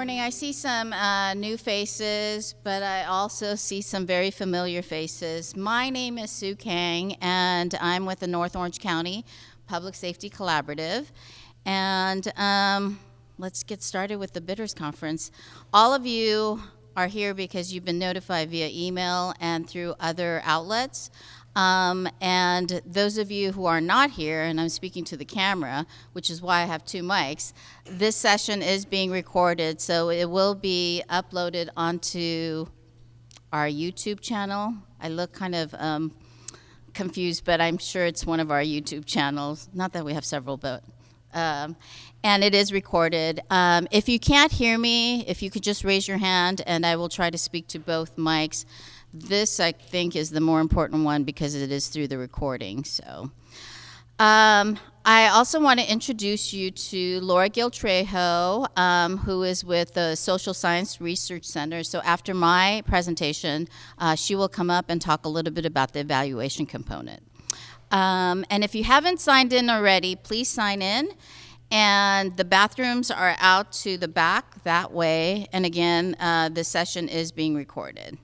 morning. I see some new faces, but I also see some very familiar faces. My name is Sue Kang, and I'm with the North Orange County Public Safety Collaborative. And let's get started with the Bidders Conference. All of you are here because you've been notified via email and through other outlets. And those of you who are not here, and I'm speaking to the camera, which is why I have two mics, this session is being recorded, so it will be uploaded onto our YouTube channel. I look kind of confused, but I'm sure it's one of our YouTube channels. Not that we have several, but and it is recorded. If you can't hear me, if you could just raise your hand, and I will try to speak to both mics. This, I think, is the more important one because it is through the recording. So, I also want to introduce you to Laura Gil-Trejo, who is with the Social Science Research Center. So after my presentation, she will come up and talk a little bit about the evaluation component. And if you haven't signed in already, please sign in. And the bathrooms are out to the back that way. And again, the session is being recorded.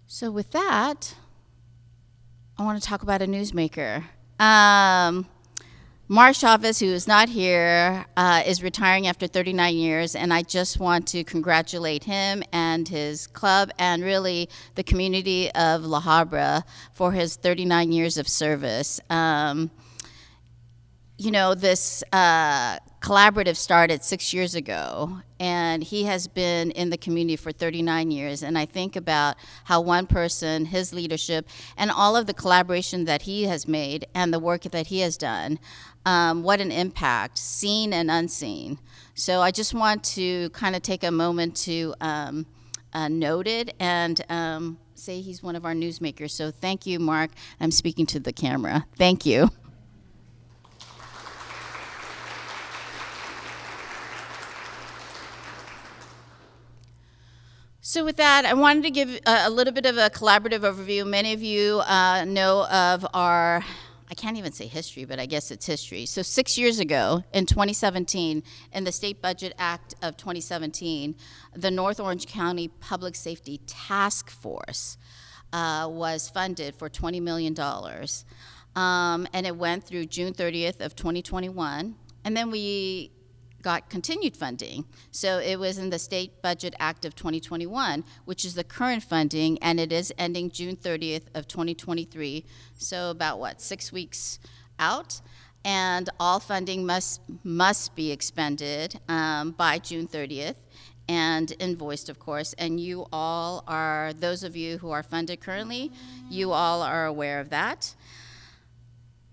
So with that, I want to talk about a newsmaker. Mark Chavez, who is not here, is retiring after 39 years, and I just want to congratulate him and his club and really the community of La Habra for his 39 years of service. You know, this collaborative started 6 years ago, and he has been in the community for 39 years. And I think about how one person, his leadership, and all of the collaboration that he has made and the work that he has done, what an impact, seen and unseen. So I just want to kind of take a moment to note it and say he's one of our newsmakers. So thank you, Mark. I'm speaking to the camera. Thank you. So with that, I wanted to give a little bit of a collaborative overview. Many of you know of our, I can't even say history, but I guess it's history. So 6 years ago, in 2017, in the State Budget Act of 2017, the North Orange County Public Safety Task Force was funded for $20 million. And it went through June 30th of 2021. And then we got continued funding. So it was in the State Budget Act of 2021, which is the current funding, and it is ending June 30th of 2023. So about 6 weeks out, and all funding must be expended by June 30th and invoiced, of course. And you all are, those of you who are funded currently, you all are aware of that.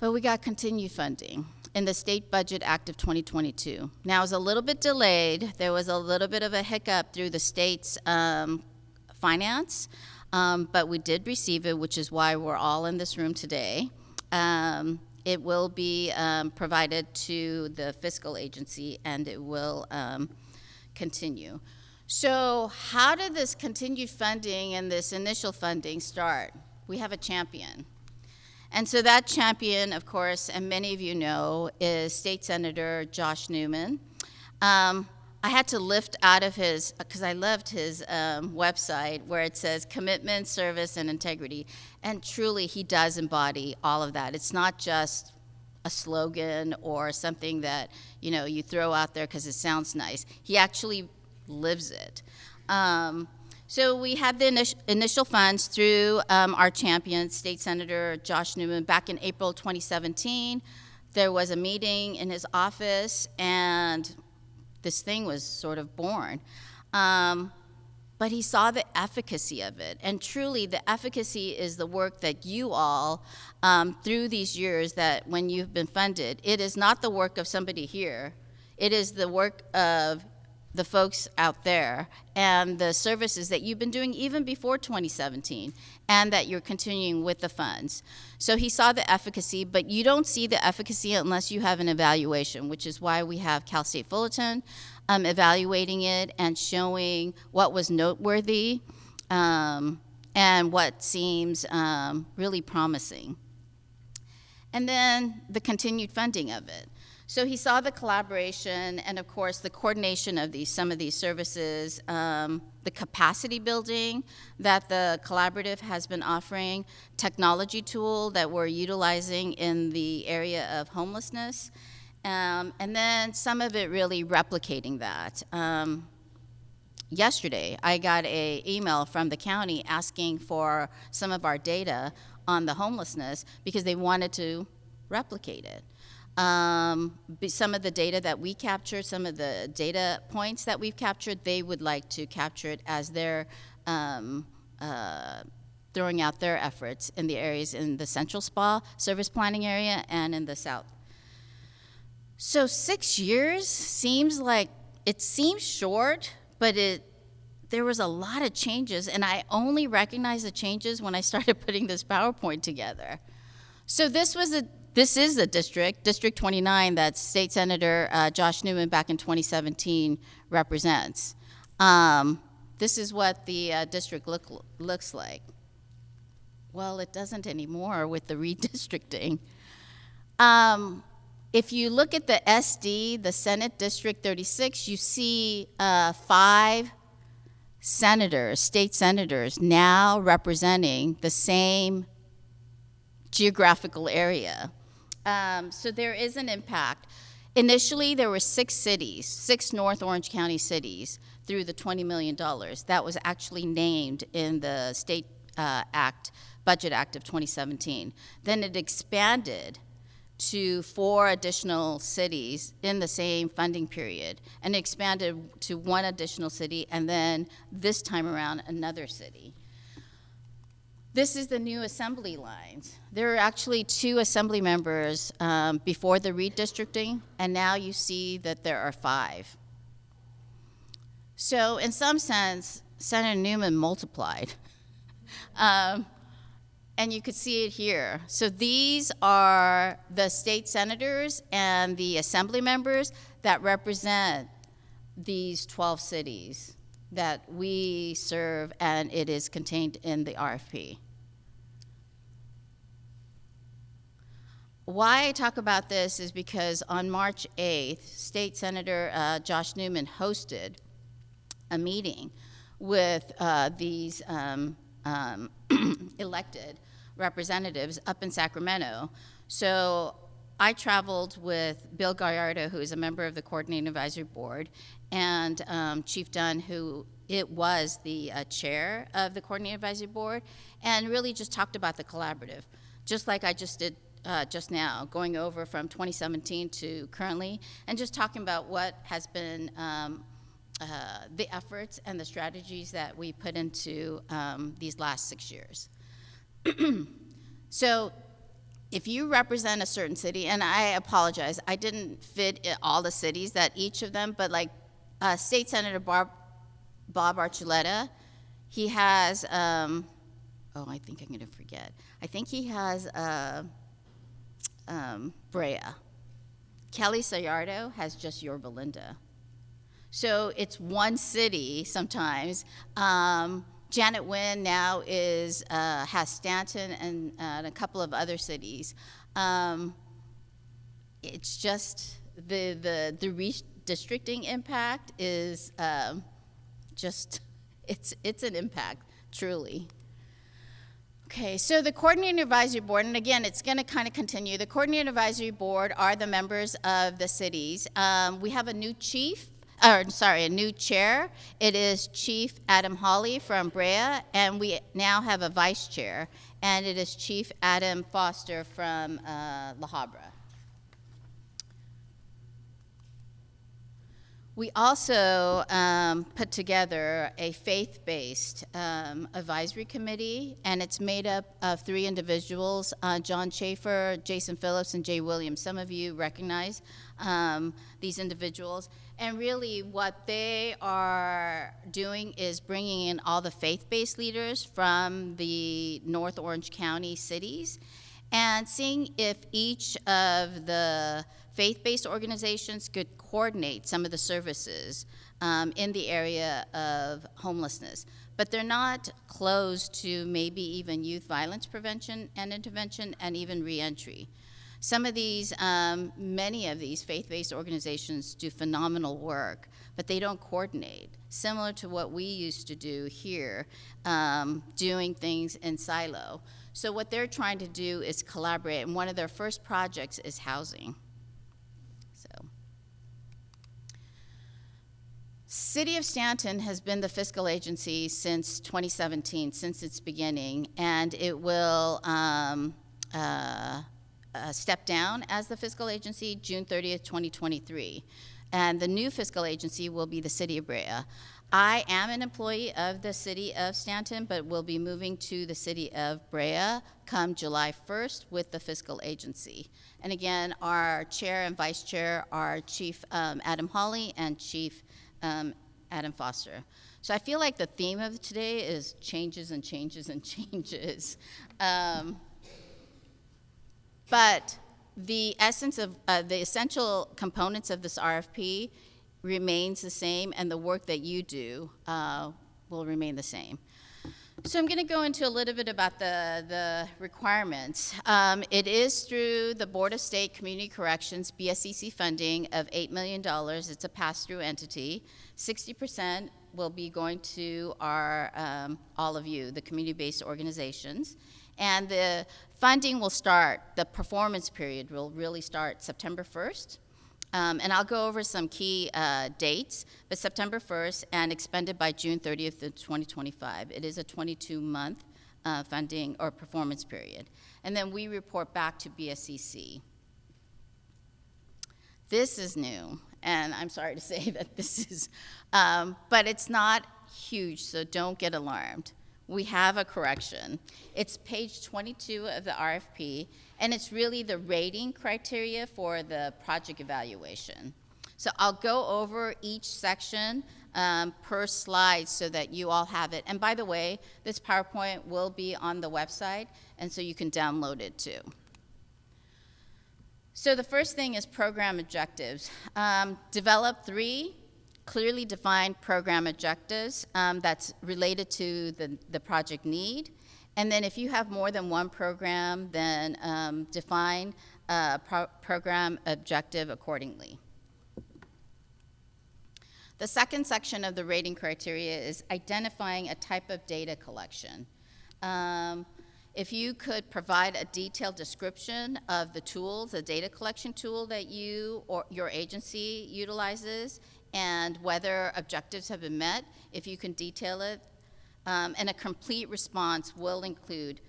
But we got continued funding in the State Budget Act of 2022. Now, it was a little bit delayed. There was a little bit of a hiccup through the state's finance, but we did receive it, which is why we're all in this room today. It will be provided to the fiscal agency, and it will continue. So how did this continued funding and this initial funding start? We have a champion. And so that champion, of course, and many of you know, is State Senator Josh Newman. I had to lift out of his, because I loved his website where it says commitment, service, and integrity. And truly, he does embody all of that. It's not just a slogan or something that, you know, you throw out there because it sounds nice. He actually lives it. So we had the initial funds through our champion, State Senator Josh Newman, back in April 2017. There was a meeting in his office, and this thing was sort of born. But he saw the efficacy of it. And truly, the efficacy is the work that you all, through these years that when you've been funded, it is not the work of somebody here. It is the work of the folks out there and the services that you've been doing even before 2017 and that you're continuing with the funds. So he saw the efficacy, but you don't see the efficacy unless you have an evaluation, which is why we have Cal State Fullerton evaluating it and showing what was noteworthy and what seems really promising. And then the continued funding of it. So he saw the collaboration and, of course, the coordination of some of these services, the capacity building that the collaborative has been offering, technology tool that we're utilizing in the area of homelessness, and then some of it really replicating that. Yesterday, I got an email from the county asking for some of our data on the homelessness because they wanted to replicate it. Some of the data that we captured, some of the data points that we've captured, they would like to capture it as they're throwing out their efforts in the areas in the Central SPA service planning area and in the South. So 6 years seems short, but there was a lot of changes, and I only recognized the changes when I started putting this PowerPoint together. So this is the District 29, that State Senator Josh Newman back in 2017 represents. This is what the district looks like. Well, it doesn't anymore with the redistricting. If you look at the SD, the Senate District 36, you see 5 senators, state senators, now representing the same geographical area. So there is an impact. Initially, there were 6 cities, 6 North Orange County cities, through the $20 million. That was actually named in the State Budget Act of 2017. Then it expanded to 4 additional cities in the same funding period, and expanded to 1 additional city, and then this time around, another city. This is the new assembly lines. There are actually 2 assembly members before the redistricting, and now you see that there are 5. So in some sense, Senator Newman multiplied. And you could see it here. So these are the state senators and the assembly members that represent these 12 cities that we serve, and it is contained in the RFP. Why I talk about this is because on March 8th, State Senator Josh Newman hosted a meeting with these elected representatives up in Sacramento. So I traveled with Bill Gallardo, who is a member of the Coordinating Advisory Board, and Chief Dunn, who was the chair of the Coordinating Advisory Board, and really just talked about the collaborative, just like I just did just now, going over from 2017 to currently, and just talking about what has been the efforts and the strategies that we put into these last 6 years. So if you represent a certain city, and I apologize, I didn't fit all the cities that each of them, but like State Senator Bob Archuleta, he has, oh, I think I'm gonna forget. I think he has Brea. Kelly Sayardo has just Yorba Linda. So it's one city sometimes. Janet Wynn now has Stanton and a couple of other cities. It's just the redistricting impact is it's an impact, truly. Okay, so the Coordinating Advisory Board, and again, it's going to kind of continue. The Coordinating Advisory Board are the members of the cities. We have a new a new chair. It is Chief Adam Hawley from Brea, and we now have a vice chair, and it is Chief Adam Foster from La Habra. We also put together a faith-based advisory committee, and it's made up of 3 individuals, John Schaefer, Jason Phillips, and Jay Williams. Some of you recognize these individuals. And really what they are doing is bringing in all the faith-based leaders from the North Orange County cities and seeing if each of the faith-based organizations could coordinate some of the services in the area of homelessness. But they're not closed to maybe even youth violence prevention and intervention and even reentry. Some of these, many of these faith-based organizations do phenomenal work, but they don't coordinate, similar to what we used to do here, doing things in silo. So what they're trying to do is collaborate, and one of their first projects is housing. So, City of Stanton has been the fiscal agency since 2017, since its beginning, and it will step down as the fiscal agency June 30th, 2023. And the new fiscal agency will be the City of Brea. I am an employee of the City of Stanton, but will be moving to the City of Brea come July 1st with the fiscal agency. And again, our chair and vice chair are Chief Adam Hawley and Chief Adam Foster. So I feel like the theme of today is changes and changes and changes. But the essence of the essential components of this RFP remains the same, and the work that you do will remain the same. So I'm going to go into a little bit about the requirements. It is through the Board of State Community Corrections BSCC funding of $8 million. It's a pass-through entity. 60% will be going to our all of you, the community-based organizations. And the funding will start, the performance period will really start September 1st. And I'll go over some key dates, but September 1st and expended by June 30th of 2025. It is a 22-month funding or performance period. And then we report back to BSCC. This is new, and I'm sorry to say that this is, but it's not huge, so don't get alarmed. We have a correction. It's page 22 of the RFP, and it's really the rating criteria for the project evaluation. So I'll go over each section per slide so that you all have it. And by the way, this PowerPoint will be on the website, and so you can download it too. So the first thing is program objectives. Develop 3 clearly defined program objectives that's related to the project need. And then if you have more than one program, then define a program objective accordingly. The second section of the rating criteria is identifying a type of data collection. If you could provide a detailed description of the tools, the data collection tool that you or your agency utilizes, and whether objectives have been met, if you can detail it. And a complete response will include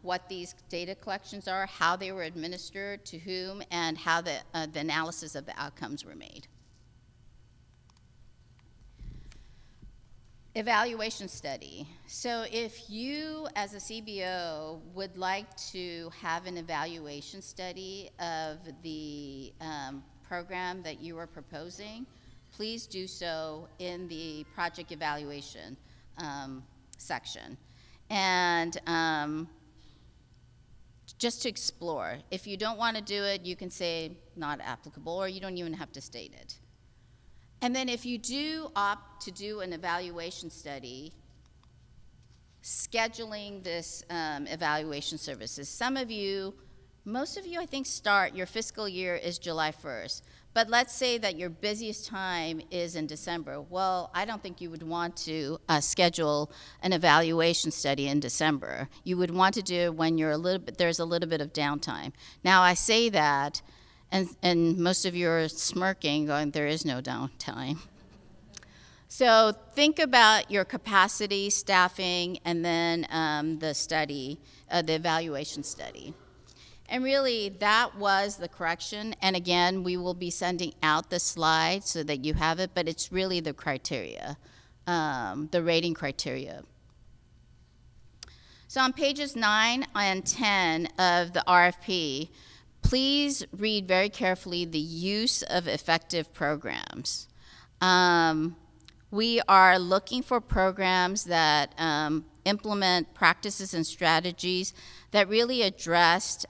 what these data collections are, how they were administered, to whom, and how the analysis of the outcomes were made. Evaluation study. So if you, as a CBO, would like to have an evaluation study of the program that you are proposing, please do so in the project evaluation section. And just to explore. If you don't want to do it, you can say not applicable, or you don't even have to state it. And then if you do opt to do an evaluation study, scheduling this evaluation services. Most of you, I think, start, your fiscal year is July 1st. But let's say that your busiest time is in December. Well, I don't think you would want to schedule an evaluation study in December. You would want to do it when there's a little bit of downtime. Now, I say that, and most of you are smirking, going, there is no downtime. So think about your capacity, staffing, and then the evaluation study. And really, that was the correction. And again, we will be sending out the slide so that you have it, but it's really the criteria, the rating criteria. So on pages 9 and 10 of the RFP, please read very carefully the use of effective programs. We are looking for programs that implement practices and strategies that really addressed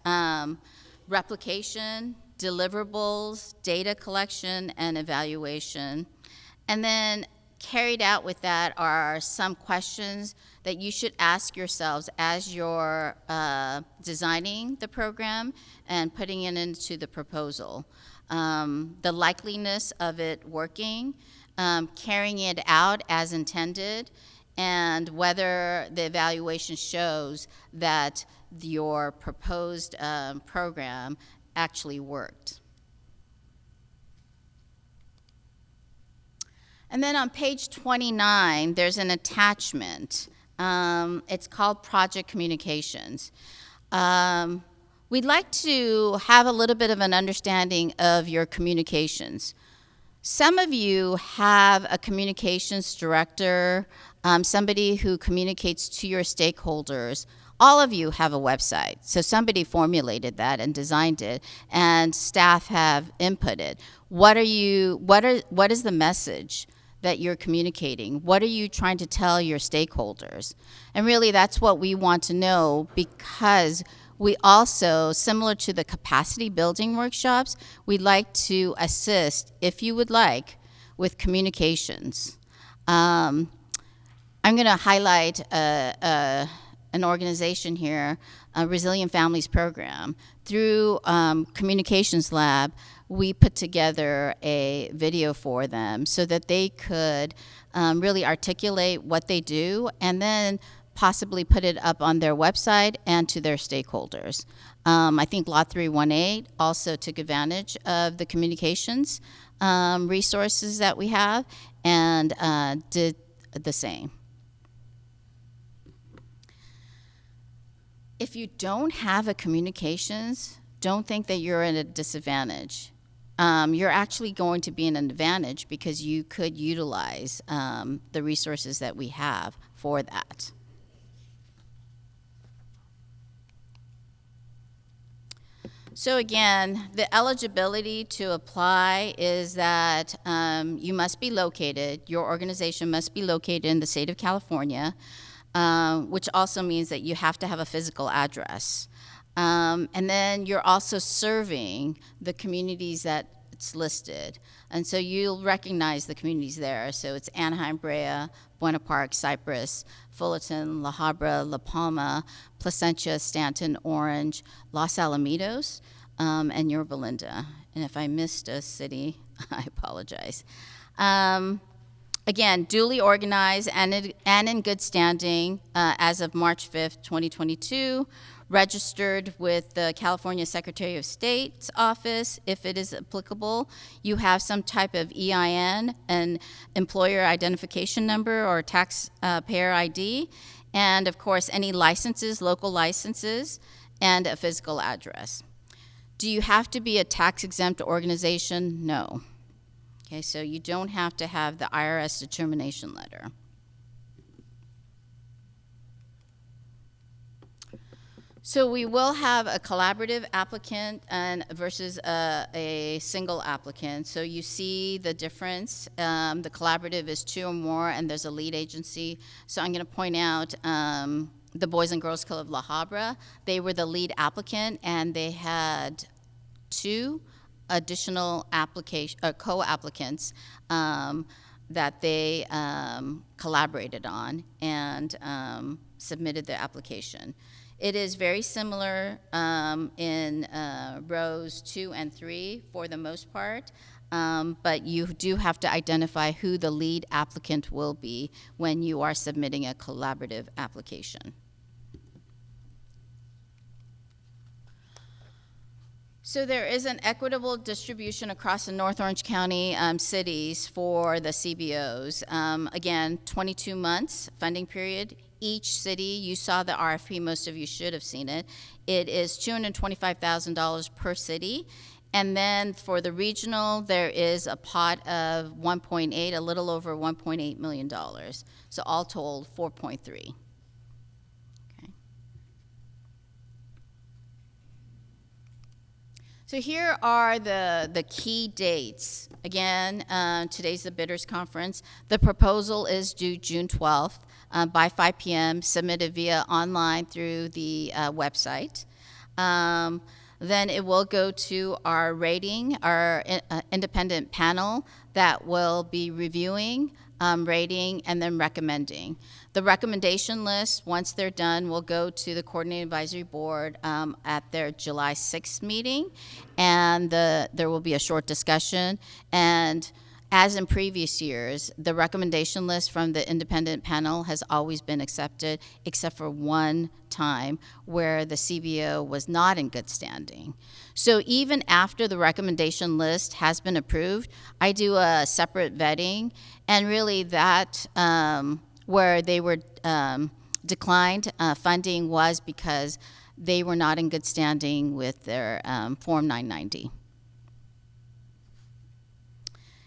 replication, deliverables, data collection, and evaluation. And then carried out with that are some questions that you should ask yourselves as you're designing the program and putting it into the proposal. The likeliness of it working, carrying it out as intended, and whether the evaluation shows that your proposed program actually worked. And then on page 29, there's an attachment. It's called Project Communications. We'd like to have a little bit of an understanding of your communications. Some of you have a communications director, somebody who communicates to your stakeholders. All of you have a website, so somebody formulated that and designed it, and staff have inputted. What is the message that you're communicating? What are you trying to tell your stakeholders? And really, that's what we want to know, because we also, similar to the capacity building workshops, we'd like to assist, if you would like, with communications. I'm going to highlight an organization here, a Resilient Families Program. Through Communications Lab, we put together a video for them so that they could really articulate what they do and then possibly put it up on their website and to their stakeholders. I think Lot 318 also took advantage of the communications resources that we have and did the same. If you don't have a communications, don't think that you're at a disadvantage. You're actually going to be in an advantage because you could utilize the resources that we have for that. So again, the eligibility to apply is that you must be located, your organization must be located in the state of California, which also means that you have to have a physical address. And then you're also serving the communities that it's listed. And so you'll recognize the communities there. So it's Anaheim, Brea, Buena Park, Cypress, Fullerton, La Habra, La Palma, Placentia, Stanton, Orange, Los Alamitos, and Yorba Linda. And if I missed a city, I apologize. Again, duly organized and in good standing as of March 5th, 2022, registered with the California Secretary of State's office, if it is applicable. You have some type of EIN, an employer identification number or taxpayer ID, and of course any licenses, local licenses, and a physical address. Do you have to be a tax-exempt organization? No. Okay, so you don't have to have the IRS determination letter. So we will have a collaborative applicant versus a single applicant. So you see the difference. The collaborative is 2 or more, and there's a lead agency. So I'm going to point out the Boys and Girls Club of La Habra. They were the lead applicant, and they had 2 additional co-applicants that they collaborated on and submitted their application. It is very similar in rows 2 and 3 for the most part, but you do have to identify who the lead applicant will be when you are submitting a collaborative application. So there is an equitable distribution across the North Orange County cities for the CBOs. Again, 22 months funding period. Each city, you saw the RFP, most of you should have seen it. It is $225,000 per city. And then for the regional, there is a pot of 1.8, a little over $1.8 million. So all told, 4.3. Okay. So here are the key dates. Again, today's the bidders conference. The proposal is due June 12th. By 5 p.m., submitted via online through the website. Then it will go to our rating, our independent panel that will be reviewing rating, and then recommending. The recommendation list, once they're done, will go to the Coordinating Advisory Board at their July 6th meeting, and there will be a short discussion. And as in previous years, the recommendation list from the independent panel has always been accepted, except for one time where the CBO was not in good standing. So even after the recommendation list has been approved, I do a separate vetting, and really that where they were declined funding was because they were not in good standing with their Form 990.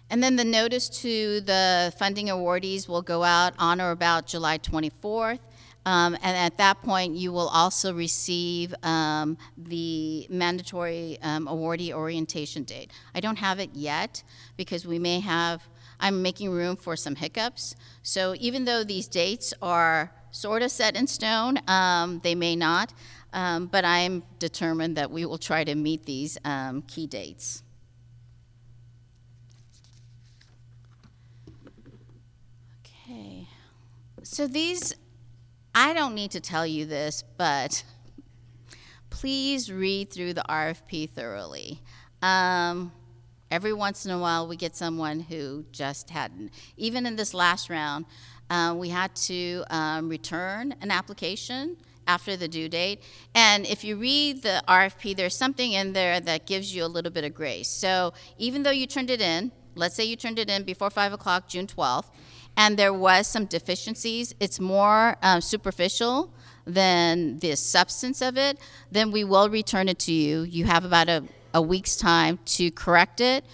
And then the notice to the funding awardees will go out on or about July 24th. And at that point, you will also receive the mandatory awardee orientation date. I don't have it yet because I'm making room for some hiccups. So even though these dates are sort of set in stone, they may not, but I'm determined that we will try to meet these key dates. Okay, so these, I don't need to tell you this, but please read through the RFP thoroughly. Every once in a while, we get someone who just hadn't. Even in this last round, we had to return an application after the due date. And if you read the RFP, there's something in there that gives you a little bit of grace. So even though you turned it in, let's say you turned it in before 5 o'clock, June 12th, and there was some deficiencies, it's more superficial than the substance of it, then we will return it to you. You have about a week's time to correct it.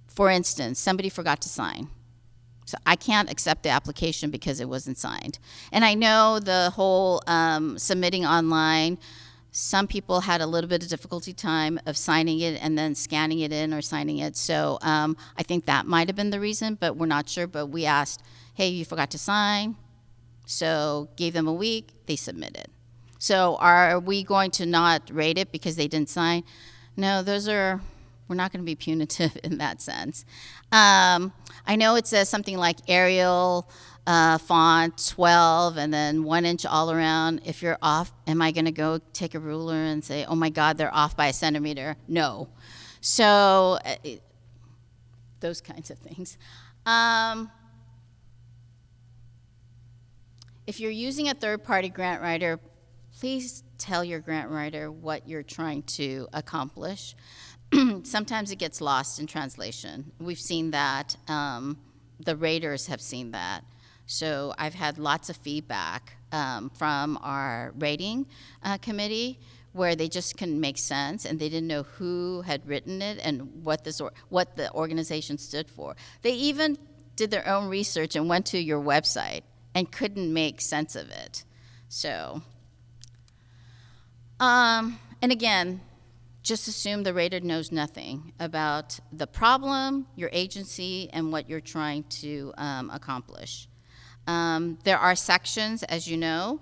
For instance, somebody forgot to sign. So I can't accept the application because it wasn't signed. And I know the whole submitting online, some people had a little bit of difficulty time of signing it and then scanning it in or signing it. So I think that might have been the reason, but we're not sure. But we asked, hey, you forgot to sign. So gave them a week, they submitted. So are we going to not rate it because they didn't sign? No, we're not going to be punitive in that sense. I know it says something like Arial font 12 and then 1 inch all around. If you're off, am I going to go take a ruler and say, oh my God, they're off by a centimeter? No. So those kinds of things. If you're using a third-party grant writer, please tell your grant writer what you're trying to accomplish. Sometimes it gets lost in translation. We've seen that. The raters have seen that. So I've had lots of feedback from our rating committee where they just couldn't make sense and they didn't know who had written it and what the organization stood for. They even did their own research and went to your website and couldn't make sense of it. So, and again, just assume the rater knows nothing about the problem, your agency, and what you're trying to accomplish. There are sections, as you know.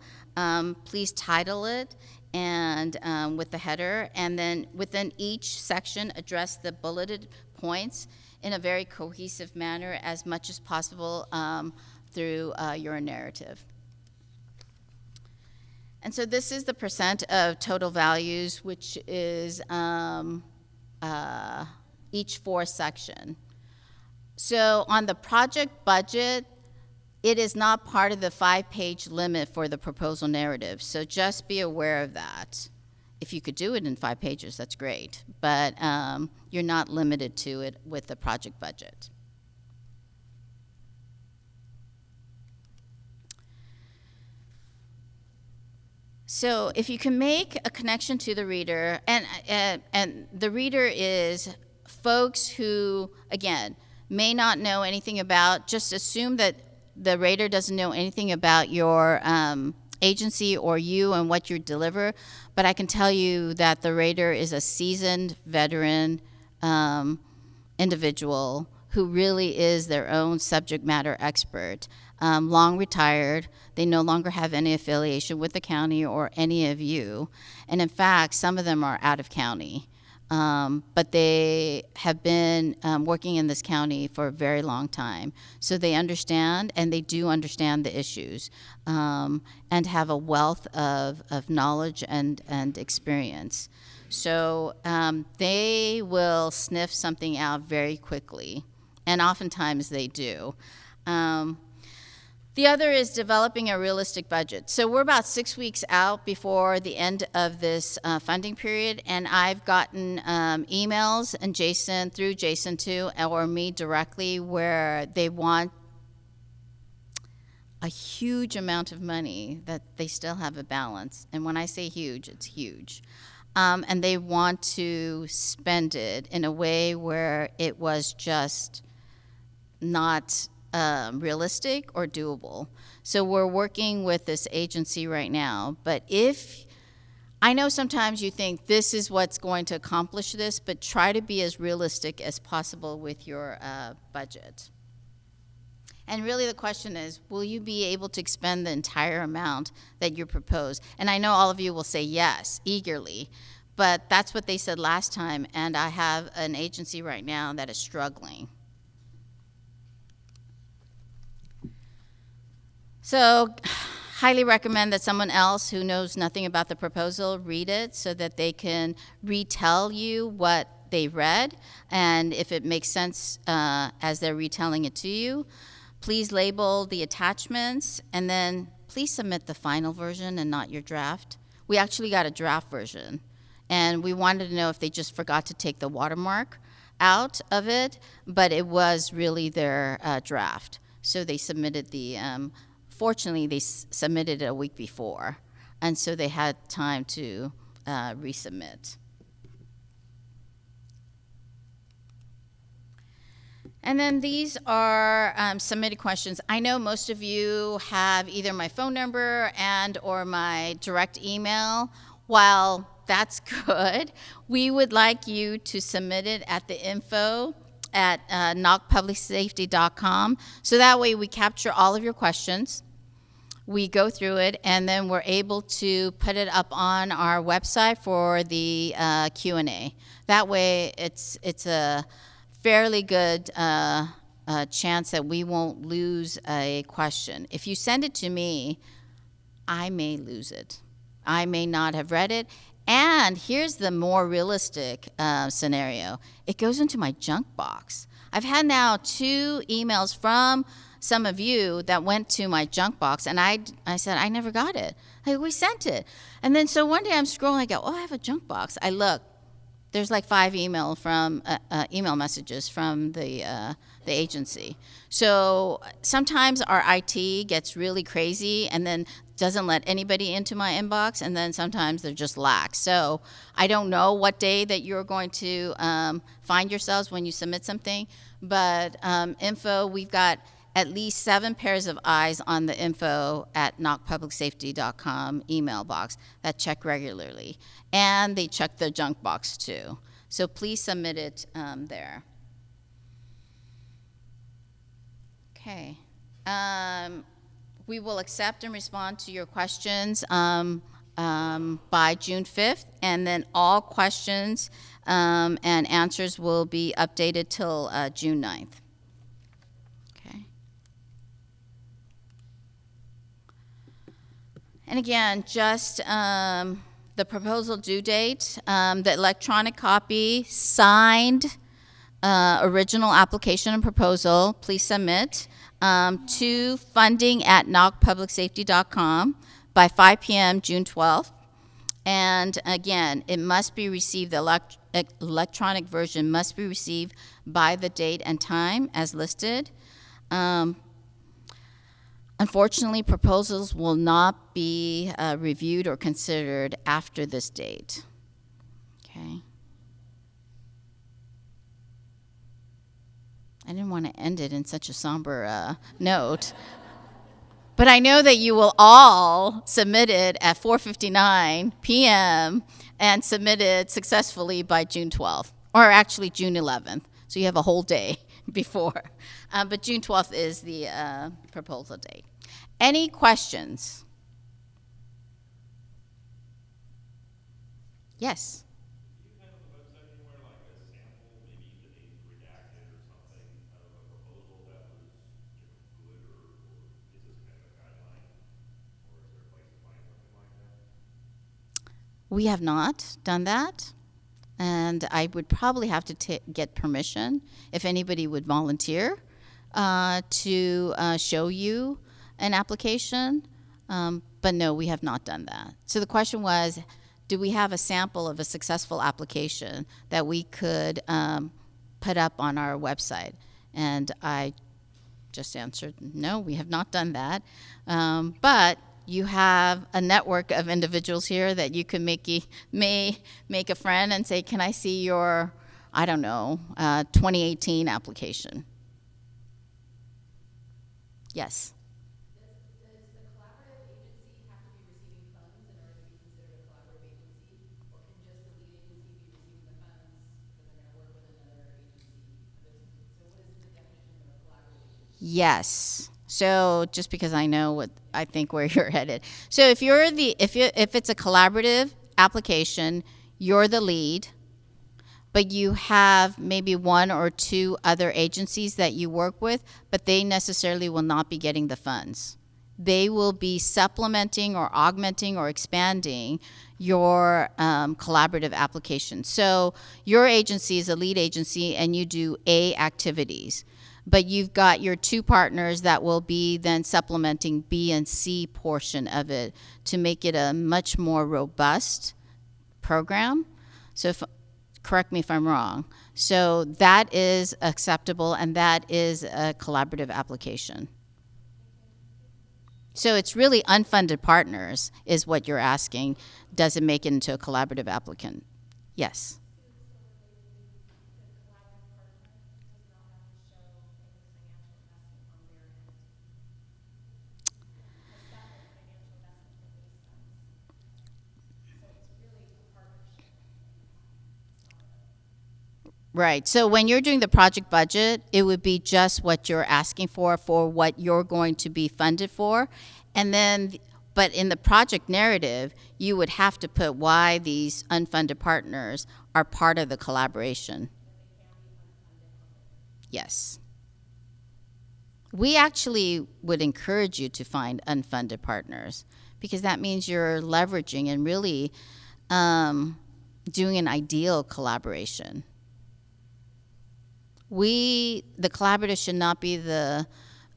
Please title it and with the header, and then within each section, address the bulleted points in a very cohesive manner as much as possible through your narrative. And so this is the percent of total values, which is each 4 section. So on the project budget, it is not part of the 5-page limit for the proposal narrative. So just be aware of that. If you could do it in 5 pages, that's great. But you're not limited to it with the project budget. So if you can make a connection to the reader, and the reader is folks who, again, may not know anything about, just assume that the rater doesn't know anything about your agency or you and what you deliver, but I can tell you that the rater is a seasoned veteran individual who really is their own subject matter expert, long retired. They no longer have any affiliation with the county or any of you. And in fact, some of them are out of county. but they have been working in this county for a very long time. So they understand, and they do understand the issues, and have a wealth of knowledge and experience. So they will sniff something out very quickly, and oftentimes they do. The other is developing a realistic budget. So we're about 6 weeks out before the end of this funding period, and I've gotten emails and through Jason too, or me directly, where they want a huge amount of money that they still have a balance. And when I say huge, it's huge. And they want to spend it in a way where it was just not realistic or doable. So we're working with this agency right now. But I know sometimes you think this is what's going to accomplish this, but try to be as realistic as possible with your budget. And really the question is, will you be able to expend the entire amount that you propose? And I know all of you will say yes, eagerly, but that's what they said last time, and I have an agency right now that is struggling. So highly recommend that someone else who knows nothing about the proposal read it so that they can retell you what they read, and if it makes sense as they're retelling it to you. Please label the attachments, and then please submit the final version and not your draft. We actually got a draft version, and we wanted to know if they just forgot to take the watermark out of it, but it was really their draft. So they submitted fortunately, they submitted it a week before, and so they had time to resubmit. And then these are submitted questions. I know most of you have either my phone number or my direct email. While that's good, we would like you to submit it at the info at NOCPSC.com. So that way we capture all of your questions. We go through it, and then we're able to put it up on our website for the Q&A. That way it's a fairly good chance that we won't lose a question. If you send it to me, I may lose it. I may not have read it. And here's the more realistic scenario. It goes into my junk box. I've had now 2 emails from some of you that went to my junk box, and I said, I never got it. We sent it. And then so one day I'm scrolling, I go, oh, I have a junk box. I look. There's like 5 email messages from the agency. So sometimes our IT gets really crazy and then doesn't let anybody into my inbox, and then sometimes they're just lax. So I don't know what day that you're going to find yourselves when you submit something, but info, we've got at least 7 pairs of eyes on the info at NOCPSC.com email box that check regularly. And they check the junk box too. So please submit it there. Okay. We will accept and respond to your questions by June 5th, and then all questions and answers will be updated till June 9th. And again, just the proposal due date, the electronic copy, signed original application and proposal, please submit to funding@NOCPSC.com by 5 p.m. June 12th. And again, it must be received, the electronic version must be received by the date and time as listed. Unfortunately, proposals will not be reviewed or considered after this date. Okay. I didn't want to end it in such a somber note, but I know that you will all submit it at 4:59 p.m. and submit it successfully by June 12th, or actually June 11th. So you have a whole day before. But June 12th is the proposal date. Any questions? Yes. Do you have a website anywhere We have not done that, and I would probably have to get permission if anybody would volunteer to show you an application. But no, we have not done that. So the question was, do we have a sample of a successful application that we could put up on our website? And I just answered, no, we have not done that. But you have a network of individuals here that you can make a friend and say, can I see your, I don't know, 2018 application? Yes. Does the collaborative agency have to be receiving funds in order to be considered a collaborative agency? Or can just the lead agency be receiving the funds because they're going to work with another agency? So what is the definition of a collaborative agency? Yes. So just because I know what I think where you're headed. So if it's a collaborative application, you're the lead, but you have maybe one or two other agencies that you work with, but they necessarily will not be getting the funds. They will be supplementing or augmenting or expanding your collaborative application. So your agency is a lead agency and you do A activities, but you've got your two partners that will be then supplementing B and C portion of it to make it a much more robust program. So if correct me if I'm wrong. So that is acceptable, and that is a collaborative application. So it's really unfunded partners is what you're asking. Does it make it into a collaborative applicant? Yes. Right. So when you're doing the project budget, it would be just what you're asking for what you're going to be funded for. And then, but in the project narrative, you would have to put why these unfunded partners are part of the collaboration. Yes. We actually would encourage you to find unfunded partners because that means you're leveraging and really doing an ideal collaboration. The collaborative should not be the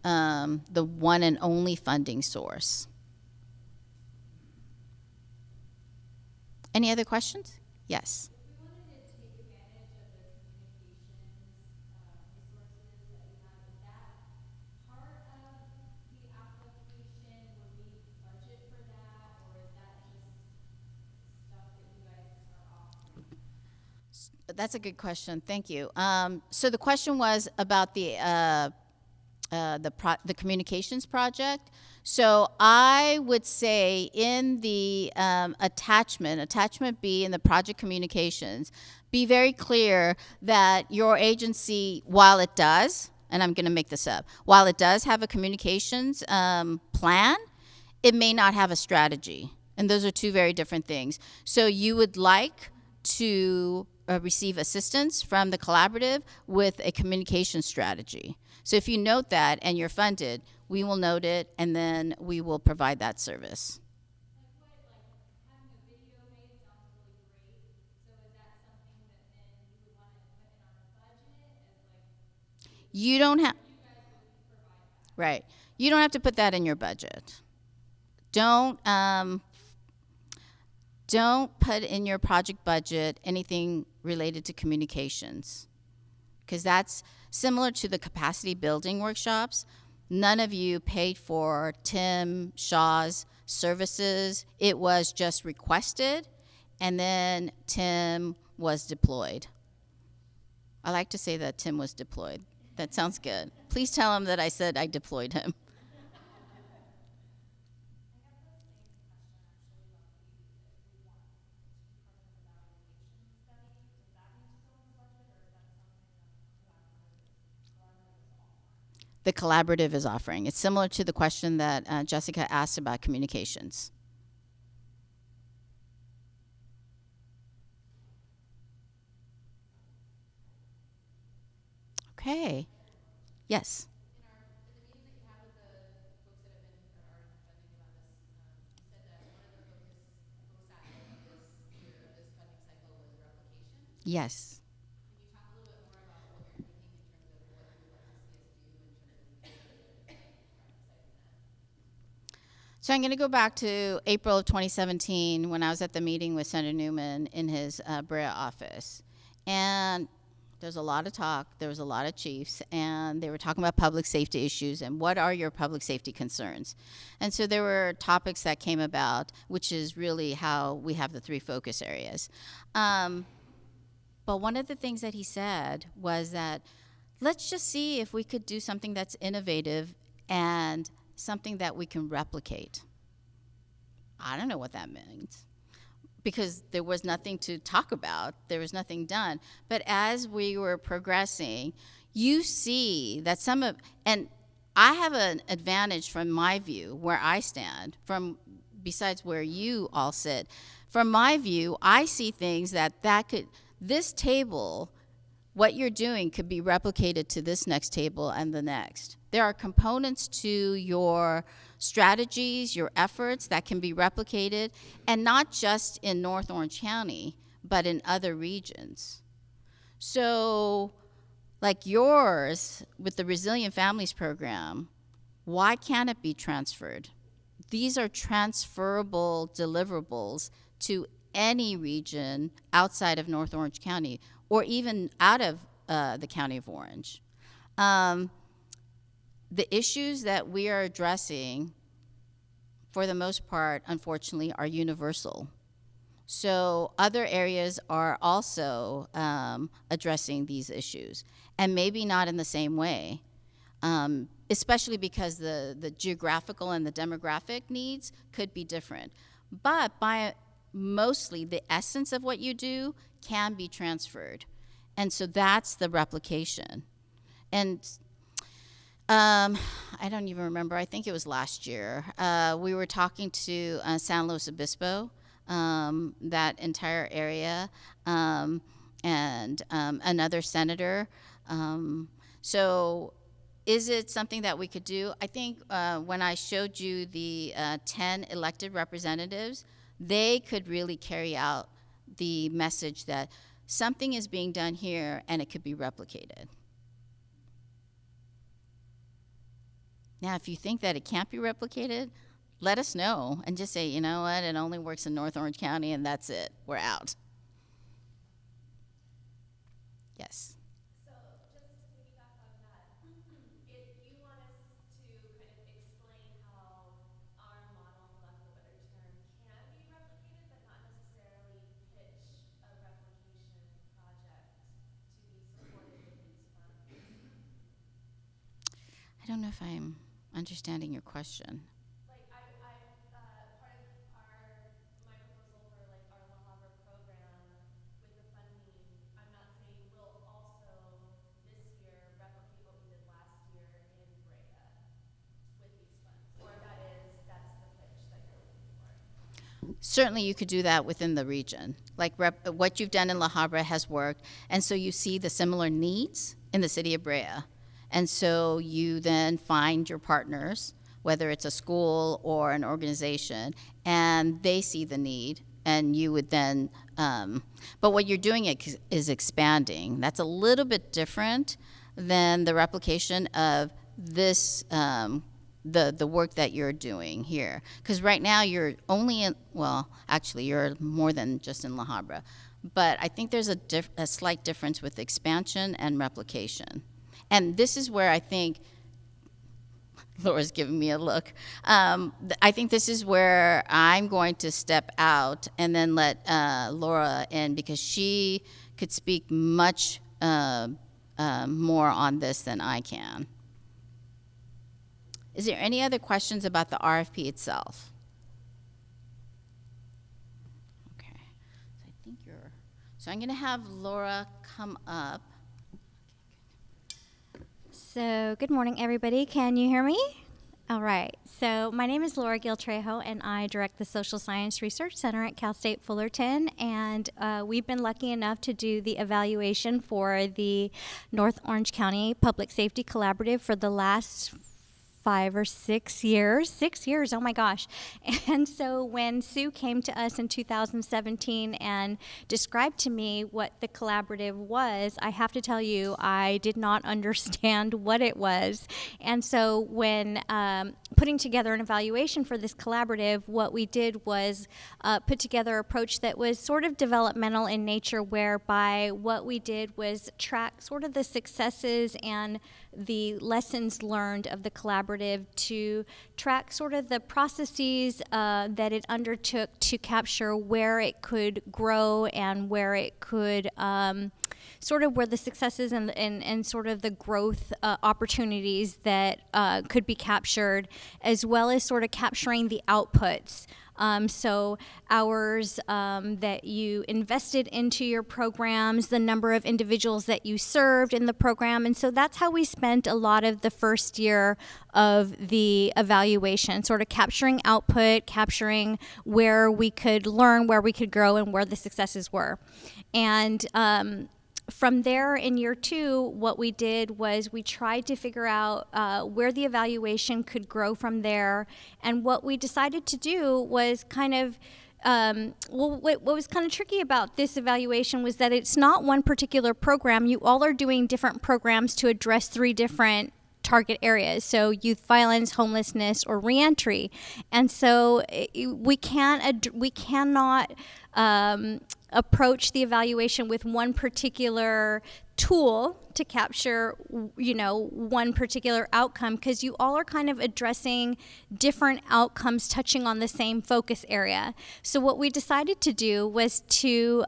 one and only funding source. Any other questions? Yes. If we wanted to take advantage of the communications resources that you have, is that part of the application? Would we budget for that, or is that just stuff that you guys are offering? That's a good question. Thank you. So the question was about the communications project. So I would say in the attachment B in the project communications, be very clear that your agency, while it does, and I'm going to make this up, while it does have a communications plan, it may not have a strategy. And those are two very different things. So you would like to receive assistance from the collaborative with a communication strategy. So if you note that and you're funded, we will note it and then we will provide that service. Having a video made sounds really great. So is that something that then you would want to put in on a budget as You don't have, you guys would provide that? right. You don't have to put that in your budget. Don't put in your project budget anything related to communications, because that's similar to the capacity building workshops. None of you paid for Tim Shaw's services. It was just requested, and then Tim was deployed. I like to say that Tim was deployed. That sounds good. Please tell him that I said I deployed him. The collaborative is offering. It's similar to the question that Jessica asked about communications. Okay. Yes. In the meeting that you had with the folks that have been or are funding about this, you said that one of the focus of this Yes. Can you talk a little bit more about what you're thinking in terms of what you would like to see us do in terms of leading besides that? So I'm going to go back to April of 2017 when I was at the meeting with Senator Newman in his Brea office. And there's a lot of talk, there was a lot of chiefs, and they were talking about public safety issues and what are your public safety concerns. And so there were topics that came about, which is really how we have the three focus areas. But one of the things that he said was that let's just see if we could do something that's innovative and something that we can replicate. I don't know what that means because there was nothing to talk about. There was nothing done. But as we were progressing, you see that and I have an advantage from my view, where I stand, besides where you all sit. From my view, I see things this table, what you're doing could be replicated to this next table and the next. There are components to your strategies, your efforts that can be replicated, and not just in North Orange County, but in other regions. So, like yours with the Resilient Families Program, why can't it be transferred? These are transferable deliverables to any region outside of North Orange County, or even out of the County of Orange. The issues that we are addressing, for the most part, unfortunately, are universal. So other areas are also addressing these issues, and maybe not in the same way, especially because the geographical and the demographic needs could be different. But mostly the essence of what you do can be transferred. And so that's the replication. And I don't even remember, I think it was last year, we were talking to San Luis Obispo, that entire area, and another senator. So is it something that we could do? I think when I showed you the 10 elected representatives, they could really carry out the message that something is being done here and it could be replicated. Now, if you think that it can't be replicated, let us know and just say, you know what, it only works in North Orange County and that's it, we're out. Yes. I don't know if I'm understanding your question. Like part of my proposal for like our La Habra program with the funding, I'm not saying we'll also this year replicate what we did last year in Brea with these funds, or that's the pitch that you're looking for. Certainly you could do that within the region. Like what you've done in La Habra has worked, and so you see the similar needs in the city of Brea. And so you then find your partners, whether it's a school or an organization, and they see the need, and you would then, but what you're doing is expanding. That's a little bit different than the replication of this, the work that you're doing here. Because right now you're only in, well, actually you're more than just in La Habra. But I think there's a slight difference with expansion and replication. And this is where I think, Laura's giving me a look. I think this is where I'm going to step out and then let Laura in, because she could speak much more on this than I can. Is there any other questions about the RFP itself? Okay, so I think so I'm gonna have Laura come up. So, good morning, everybody. Can you hear me? All right. So, my name is Laura Gil-Trejo, and I direct the Social Science Research Center at Cal State Fullerton. And we've been lucky enough to do the evaluation for the North Orange County Public Safety Collaborative for the last 5 or 6 years. 6 years, oh my gosh. And so when Sue came to us in 2017 and described to me what the collaborative was, I have to tell you, I did not understand what it was. And so when putting together an evaluation for this collaborative, what we did was put together an approach that was sort of developmental in nature, whereby what we did was track sort of the successes and the lessons learned of the collaborative, to track sort of the processes that it undertook to capture where it could grow and where it could sort of where the successes and sort of the growth opportunities that could be captured, as well as sort of capturing the outputs. So hours that you invested into your programs, the number of individuals that you served in the program. And so that's how we spent a lot of the first year of the evaluation, sort of capturing output, capturing where we could learn, where we could grow, and where the successes were. And from there, in year 2, what we did was we tried to figure out where the evaluation could grow from there. And what we decided to do was kind of, what was kind of tricky about this evaluation was that it's not one particular program. You all are doing different programs to address 3 different target areas, so youth violence, homelessness, or reentry. And so we cannot approach the evaluation with one particular tool to capture, one particular outcome, because you all are kind of addressing different outcomes touching on the same focus area. So what we decided to do was to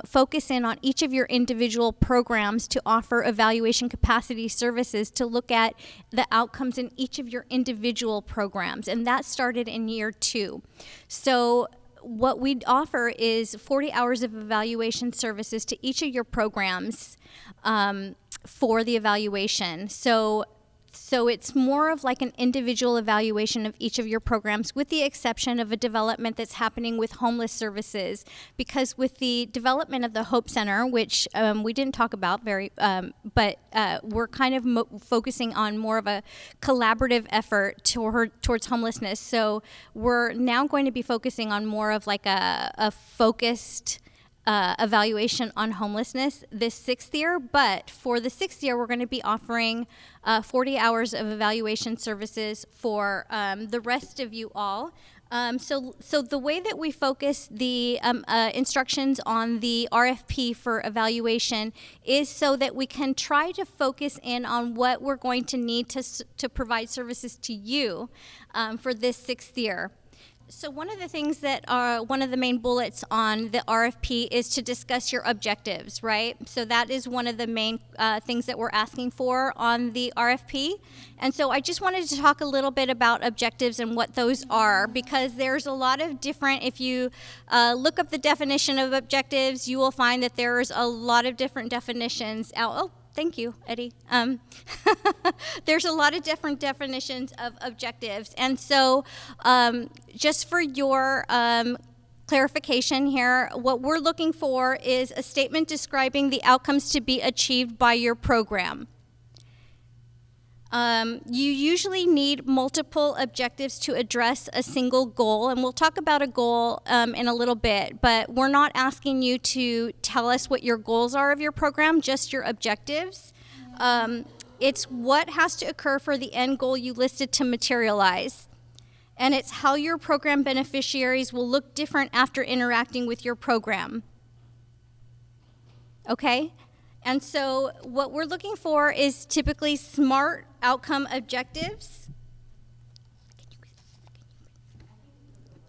focus in on each of your individual programs to offer evaluation capacity services to look at the outcomes in each of your individual programs. And that started in year 2. So what we offer is 40 hours of evaluation services to each of your programs for the evaluation. So it's more of like an individual evaluation of each of your programs, with the exception of a development that's happening with homeless services. Because with the development of the Hope Center, which we didn't talk about but we're kind of focusing on more of a collaborative effort towards homelessness. So we're now going to be focusing on more of like a focused evaluation on homelessness this 6th year. But for the 6th year, we're going to be offering 40 hours of evaluation services for the rest of you all. So the way that we focus the instructions on the RFP for evaluation is so that we can try to focus in on what we're going to need to provide services to you for this 6th year. So one of the things that are one of the main bullets on the RFP is to discuss your objectives, right? So that is one of the main things that we're asking for on the RFP. And so I just wanted to talk a little bit about objectives and what those are, because there's a lot of different, if you look up the definition of objectives, you will find that there's a lot of different definitions out. Oh, thank you, Eddie. There's a lot of different definitions of objectives. And so just for your clarification here, what we're looking for is a statement describing the outcomes to be achieved by your program. You usually need multiple objectives to address a single goal, and we'll talk about a goal in a little bit, but we're not asking you to tell us what your goals are of your program, just your objectives. It's what has to occur for the end goal you listed to materialize, and it's how your program beneficiaries will look different after interacting with your program. Okay? And so what we're looking for is typically SMART outcome objectives.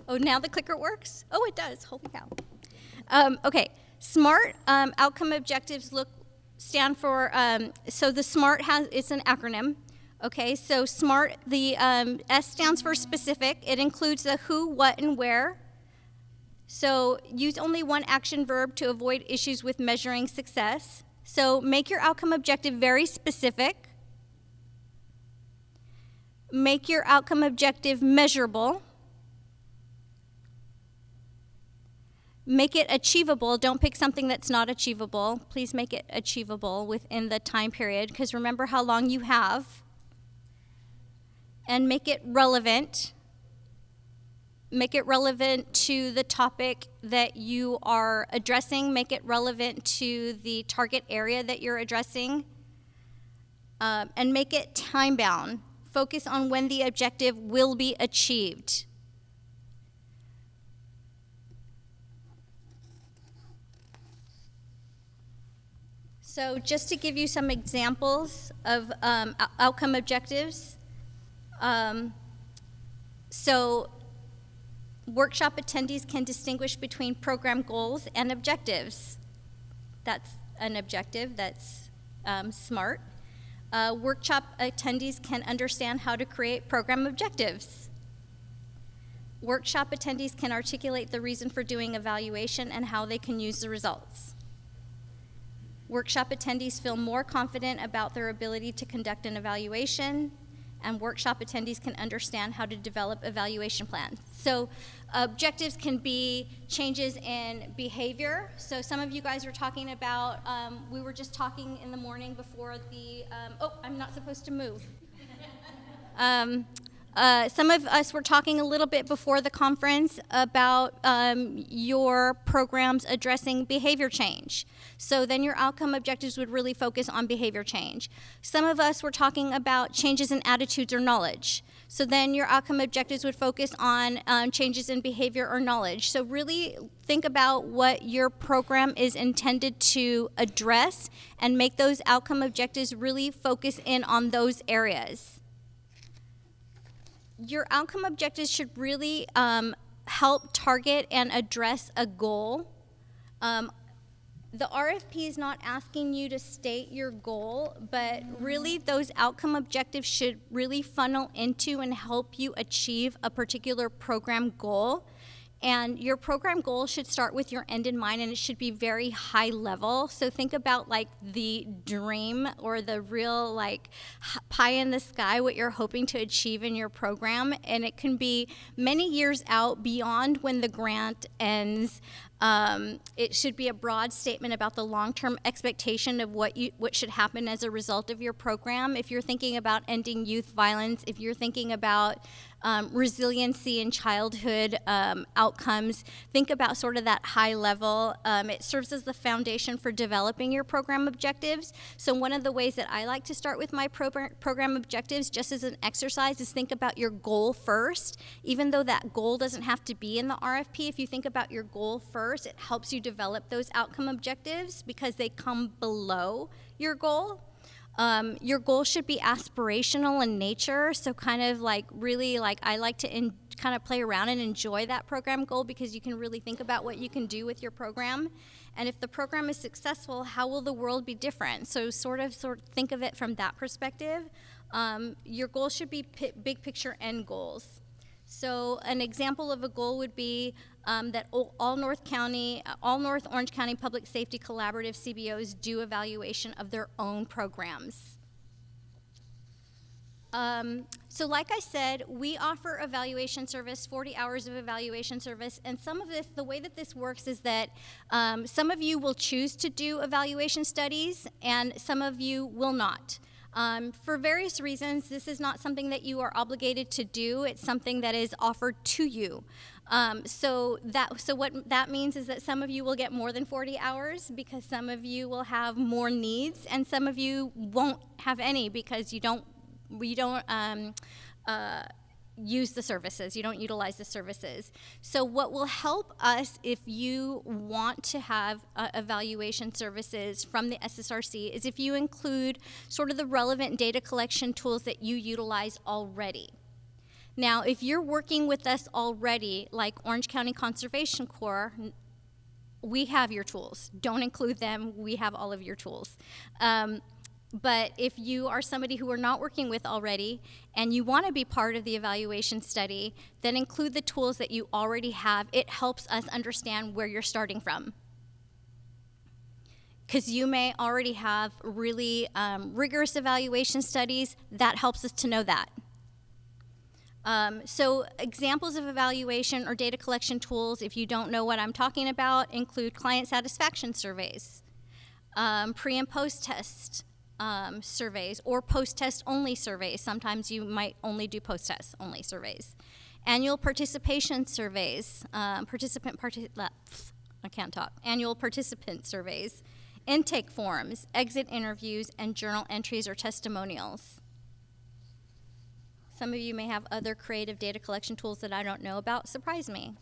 Oh, now the clicker works? Oh, it does. Holy cow. Okay, SMART outcome objectives stand for, so the SMART it's an acronym. Okay, so SMART, the S stands for specific. It includes the who, what, and where. So use only one action verb to avoid issues with measuring success. So make your outcome objective very specific. Make your outcome objective measurable. Make it achievable. Don't pick something that's not achievable. Please make it achievable within the time period, because remember how long you have. and make it relevant. Make it relevant to the topic that you are addressing. Make it relevant to the target area that you're addressing. And make it time-bound. Focus on when the objective will be achieved. So just to give you some examples of outcome objectives. So workshop attendees can distinguish between program goals and objectives. That's an objective that's smart. Workshop attendees can understand how to create program objectives. Workshop attendees can articulate the reason for doing evaluation and how they can use the results. Workshop attendees feel more confident about their ability to conduct an evaluation, and workshop attendees can understand how to develop evaluation plans. So objectives can be changes in behavior. So some of you guys are talking about, we were just talking in the morning before the, I'm not supposed to move. Some of us were talking a little bit before the conference about your programs addressing behavior change. So then your outcome objectives would really focus on behavior change. Some of us were talking about changes in attitudes or knowledge. So then your outcome objectives would focus on changes in behavior or knowledge. So really think about what your program is intended to address and make those outcome objectives really focus in on those areas. Your outcome objectives should really help target and address a goal. The RFP is not asking you to state your goal, but really those outcome objectives should really funnel into and help you achieve a particular program goal. And your program goal should start with your end in mind, and it should be very high level. So think about like the dream or the real like pie in the sky, what you're hoping to achieve in your program. And it can be many years out beyond when the grant ends. It should be a broad statement about the long-term expectation of what should happen as a result of your program. If you're thinking about ending youth violence, if you're thinking about resiliency in childhood outcomes, think about sort of that high level. It serves as the foundation for developing your program objectives. So one of the ways that I like to start with my program objectives, just as an exercise, is think about your goal first. Even though that goal doesn't have to be in the RFP, if you think about your goal first, it helps you develop those outcome objectives because they come below your goal. Your goal should be aspirational in nature, so kind of like really like I like to kind of play around and enjoy that program goal because you can really think about what you can do with your program. And if the program is successful, how will the world be different? So sort of think of it from that perspective. Your goal should be big picture end goals. So an example of a goal would be that all North Orange County Public Safety Collaborative CBOs do evaluation of their own programs. So like I said, we offer evaluation service, 40 hours of evaluation service, and some of this, the way that this works is that some of you will choose to do evaluation studies and some of you will not. For various reasons, this is not something that you are obligated to do. It's something that is offered to you. So what that means is that some of you will get more than 40 hours because some of you will have more needs, and some of you won't have any because you don't use the services, you don't utilize the services. So what will help us if you want to have evaluation services from the SSRC is if you include sort of the relevant data collection tools that you utilize already. Now, if you're working with us already, like Orange County Conservation Corps, we have your tools. Don't include them, we have all of your tools. But if you are somebody who we're not working with already and you want to be part of the evaluation study, then include the tools that you already have. It helps us understand where you're starting from. Because you may already have really rigorous evaluation studies. That helps us to know that. So examples of evaluation or data collection tools, if you don't know what I'm talking about, include client satisfaction surveys, pre and post tests, surveys or post-test only surveys. Sometimes you might only do post-test only surveys. Annual participation surveys, annual participant surveys, intake forms, exit interviews, and journal entries or testimonials. Some of you may have other creative data collection tools that I don't know about. Surprise me.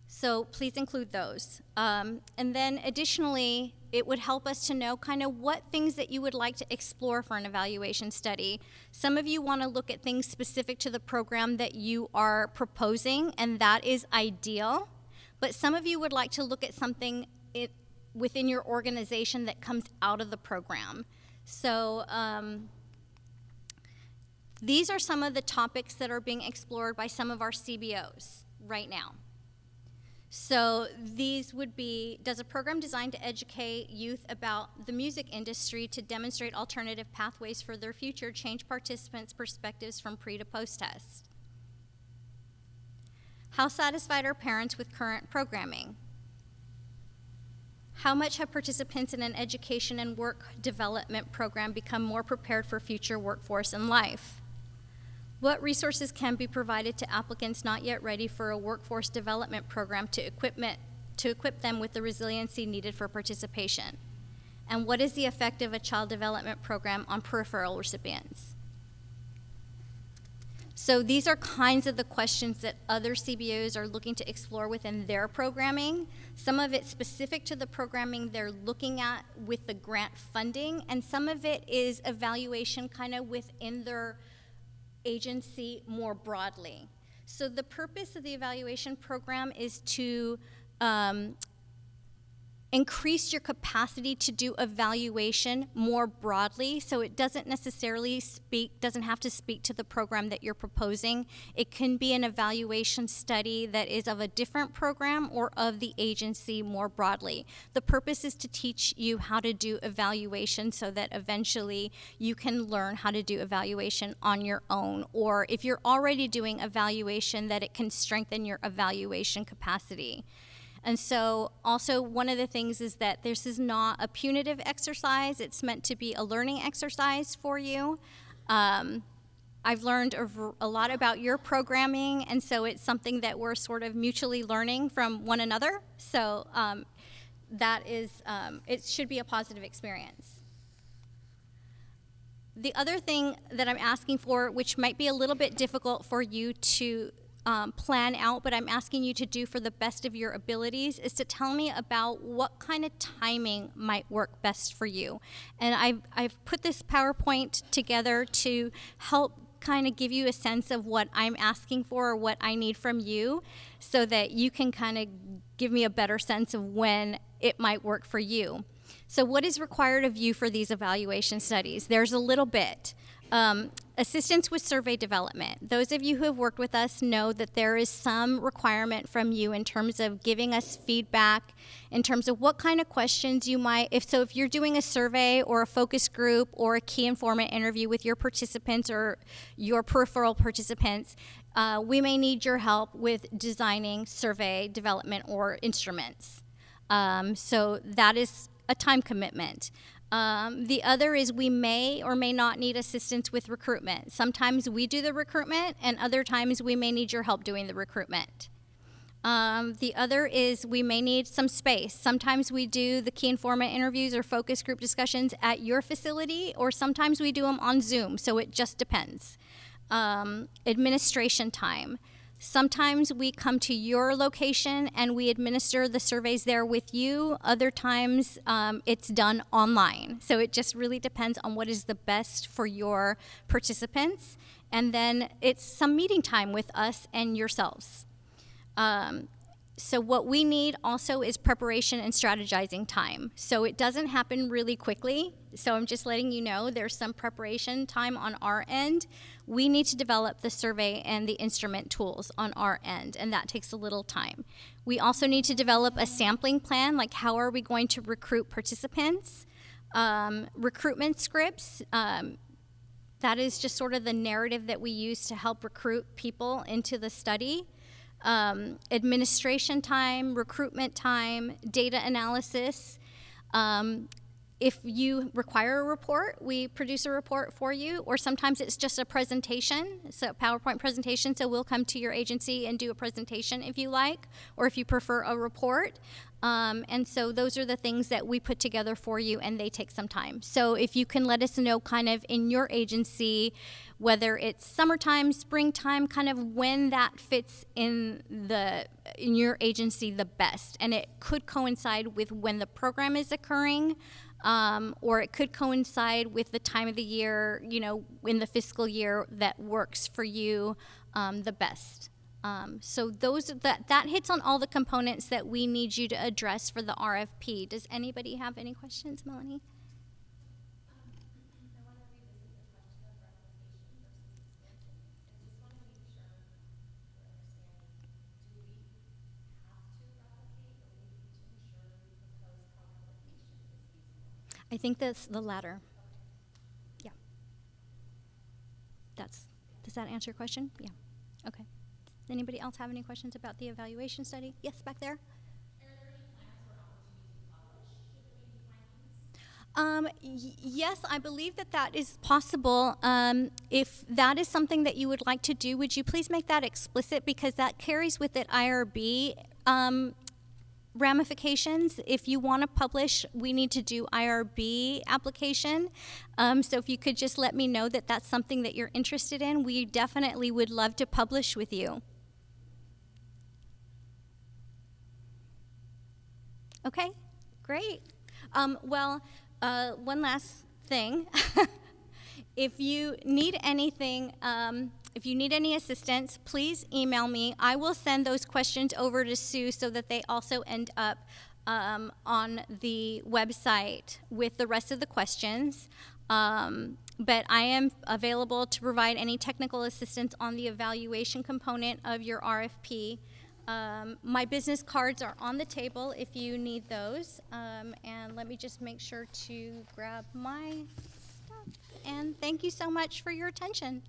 So please include those. And then additionally, it would help us to know kind of what things that you would like to explore for an evaluation study. Some of you want to look at things specific to the program that you are proposing, and that is ideal. But some of you would like to look at something within your organization that comes out of the program. So these are some of the topics that are being explored by some of our CBOs right now. So these would be, does a program designed to educate youth about the music industry to demonstrate alternative pathways for their future change participants' perspectives from pre to post-test? How satisfied are parents with current programming? How much have participants in an education and work development program become more prepared for future workforce and life? What resources can be provided to applicants not yet ready for a workforce development program to equip them with the resiliency needed for participation? And what is the effect of a child development program on peripheral recipients? So these are kinds of the questions that other CBOs are looking to explore within their programming. Some of it specific to the programming they're looking at with the grant funding, and some of it is evaluation kind of within their agency more broadly. So the purpose of the evaluation program is to increase your capacity to do evaluation more broadly, so it doesn't necessarily doesn't have to speak to the program that you're proposing. It can be an evaluation study that is of a different program or of the agency more broadly. The purpose is to teach you how to do evaluation so that eventually you can learn how to do evaluation on your own, or if you're already doing evaluation, that it can strengthen your evaluation capacity. And so also one of the things is that this is not a punitive exercise. It's meant to be a learning exercise for you. I've learned a lot about your programming, and so it's something that we're sort of mutually learning from one another. So that is, it should be a positive experience. The other thing that I'm asking for, which might be a little bit difficult for you to plan out, but I'm asking you to do for the best of your abilities, is to tell me about what kind of timing might work best for you. And I've put this PowerPoint together to help kind of give you a sense of what I'm asking for or what I need from you, so that you can kind of give me a better sense of when it might work for you. So what is required of you for these evaluation studies? There's a little bit. Assistance with survey development. Those of you who have worked with us know that there is some requirement from you in terms of giving us feedback, in terms of what kind of questions you might, if you're doing a survey or a focus group or a key informant interview with your participants or your peripheral participants, we may need your help with designing survey development or instruments. So that is a time commitment. The other is we may or may not need assistance with recruitment. Sometimes we do the recruitment, and other times we may need your help doing the recruitment. The other is we may need some space. Sometimes we do the key informant interviews or focus group discussions at your facility, or sometimes we do them on Zoom, so it just depends. Administration time. Sometimes we come to your location and we administer the surveys there with you. Other times it's done online. So it just really depends on what is the best for your participants. And then it's some meeting time with us and yourselves. So what we need also is preparation and strategizing time. So it doesn't happen really quickly. So I'm just letting you know there's some preparation time on our end. We need to develop the survey and the instrument tools on our end, and that takes a little time. We also need to develop a sampling plan, like how are we going to recruit participants? Recruitment scripts. That is just sort of the narrative that we use to help recruit people into the study. Administration time, recruitment time, data analysis, If you require a report, we produce a report for you, or sometimes it's just a presentation, so PowerPoint presentation, so we'll come to your agency and do a presentation if you like, or if you prefer a report. And so those are the things that we put together for you, and they take some time. So if you can let us know kind of in your agency, whether it's summertime, springtime, kind of when that fits in your agency the best. And it could coincide with when the program is occurring, or it could coincide with the time of the year, in the fiscal year that works for you the best. So that hits on all the components that we need you to address for the RFP. Does anybody have any questions, Melanie? I want to revisit the question of replication versus expansion. I just want to make sure we're understanding, do we have to replicate, or we need to ensure we propose how replication is feasible? I think that's the latter. Yeah. Does that answer your question? Yeah. Okay. Anybody else have any questions about the evaluation study? Yes, back there. Are there any plans or opportunities to publish should there be new findings? Yes, I believe that is possible. If that is something that you would like to do, would you please make that explicit, because that carries with it IRB ramifications. If you want to publish, we need to do IRB application. So if you could just let me know that that's something that you're interested in, we definitely would love to publish with you. Okay, great. One last thing. If you need anything, if you need any assistance, please email me. I will send those questions over to Sue so that they also end up on the website with the rest of the questions. But I am available to provide any technical assistance on the evaluation component of your RFP. My business cards are on the table if you need those. And let me just make sure to grab my stuff. And thank you so much for your attention.